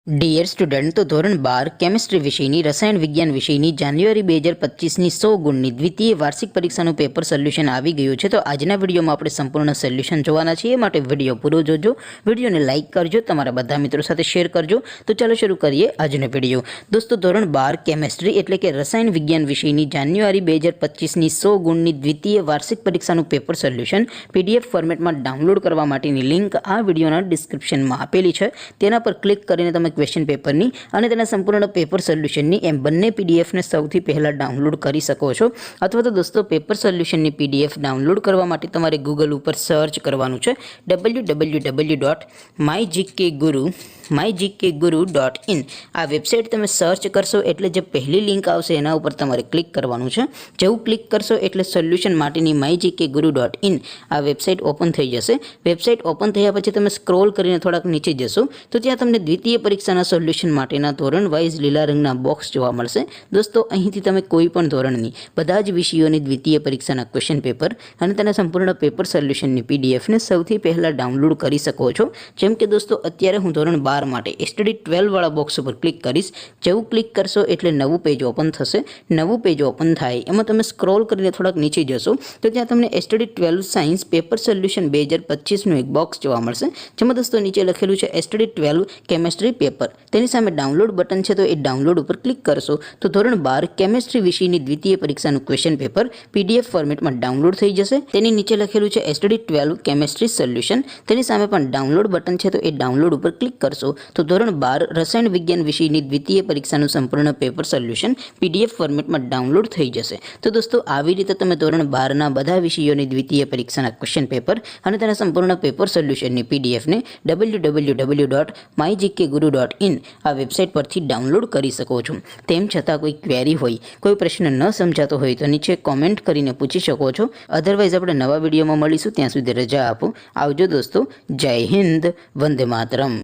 Dear student, તો ધોરણ 12 chemistry વિષયની રસાયણ વિજ્ઞાન વિષયની જાન્યુઆરી 2025ની 100 ગુણની દ્વિતીય વાર્ષિક પરીક્ષાનું પેપર સોલ્યુશન આવી ગયું છે. તો આજના વિડીયોમાં આપણે સંપૂર્ણ સોલ્યુશન જોવાના છીએ, માટે વિડીયો પૂરો જોજો. વિડીયોને લાઇક કરજો, તમારા બધા મિત્રો સાથે શેર કરજો. તો ચાલો શરૂ કરીએ આજનો વિડીયો. દોસ્તો, ધોરણ 12 કેમિસ્ટ્રી એટલે કે રસાયણ વિજ્ઞાન વિષયની જાન્યુઆરી 2025ની 100 ગુણની દ્વિતીય વાર્ષિક પરીક્ષાનું પેપર સોલ્યુશન PDF ફોર્મેટમાં ડાઉનલોડ કરવા માટેની લિંક આ વિડીયોના ડિસ્ક્રિપ્શનમાં આપેલી છે. તેના પર ક્લિક કરીને તમે ક્વેશ્ચન પેપરની અને તેના સંપૂર્ણ પેપર સોલ્યુશનની એમ બંને પીડીએફને સૌથી પહેલાં ડાઉનલોડ કરી શકો છો. અથવા તો દોસ્તો, પેપર સોલ્યુશનની PDF ડાઉનલોડ કરવા માટે તમારે ગૂગલ ઉપર સર્ચ કરવાનું છે www.mygkguru.in. આ વેબસાઇટ તમે સર્ચ કરશો એટલે જે પહેલી લિંક આવશે એના ઉપર તમારે ક્લિક કરવાનું છે. જેવું ક્લિક કરશો એટલે સોલ્યુશન માટેની mygkguru.in આ વેબસાઇટ ઓપન થઈ જશે. વેબસાઇટ ઓપન થયા પછી તમે સ્ક્રોલ કરીને થોડાક નીચે જશો તો ત્યાં તમને દ્વિતીય પરીક્ષાના સોલ્યુશન માટેના ધોરણ વાઇઝ લીલા રંગના બોક્સ જોવા મળશે. દોસ્તો, અહીંથી તમે કોઈ પણ ધોરણની બધા જ વિષયોની દ્વિતીય પરીક્ષાના ક્વેશ્ચન પેપર અને તેના સંપૂર્ણ પેપર સોલ્યુશનની PDFને સૌથી પહેલાં ડાઉનલોડ કરી શકો છો. જેમ કે દોસ્તો, અત્યારે હું ધોરણ 12 માટે STD 12 વાળા બોક્સ ઉપર ક્લિક કરીશ. જેવું ક્લિક કરશો એટલે નવું પેજ ઓપન થશે. નવું પેજ ઓપન થાય એમાં તમે સ્ક્રોલ કરીને થોડાક નીચે જશો તો ત્યાં તમને STD 12 સાયન્સ પેપર સોલ્યુશન 2025નું એક બોક્સ જોવા મળશે. જેમાં દોસ્તો નીચે લખેલું છે STD 12 કેમિસ્ટ્રી પેપર. તેની સામે ડાઉનલોડ બટન છે, તો એ ડાઉનલોડ ઉપર ક્લિક કરશો તો ધોરણ 12 કેમિસ્ટ્રી વિષયની દ્વિતીય પરીક્ષાનું ક્વેશ્ચન પેપર PDF ફોર્મેટમાં ડાઉનલોડ થઈ જશે. તેની નીચે લખેલું છે STD 12 કેમિસ્ટ્રી સોલ્યુશન. તેની સામે પણ ડાઉનલોડ બટન છે, તો એ ડાઉનલોડ ઉપર ક્લિક કરશો તો ધોરણ 12 રસાયણ વિજ્ઞાન વિષયની દ્વિતીય પરીક્ષાનું સંપૂર્ણ પેપર સોલ્યુશન PDF ફોર્મેટમાં ડાઉનલોડ થઈ જશે. તો દોસ્તો, આવી રીતે તમે ધોરણ 12ના બધા વિષયોની દ્વિતીય પરીક્ષાના ક્વેશ્ચન પેપર અને તેના સંપૂર્ણ પેપર સોલ્યુશનની PDFને www.mygkguru.in આ વેબસાઇટ પરથી ડાઉનલોડ કરી શકો છો. તેમ છતાં કોઈ ક્વેરી હોય, કોઈ પ્રશ્ન ન સમજાતો હોય તો નીચે કોમેન્ટ કરીને પૂછી શકો છો. અધરવાઇઝ આપણે નવા વિડીયોમાં મળીશું. ત્યાં સુધી રજા આપો. આવજો દોસ્તો. જય હિન્દ. વંદે માતરમ.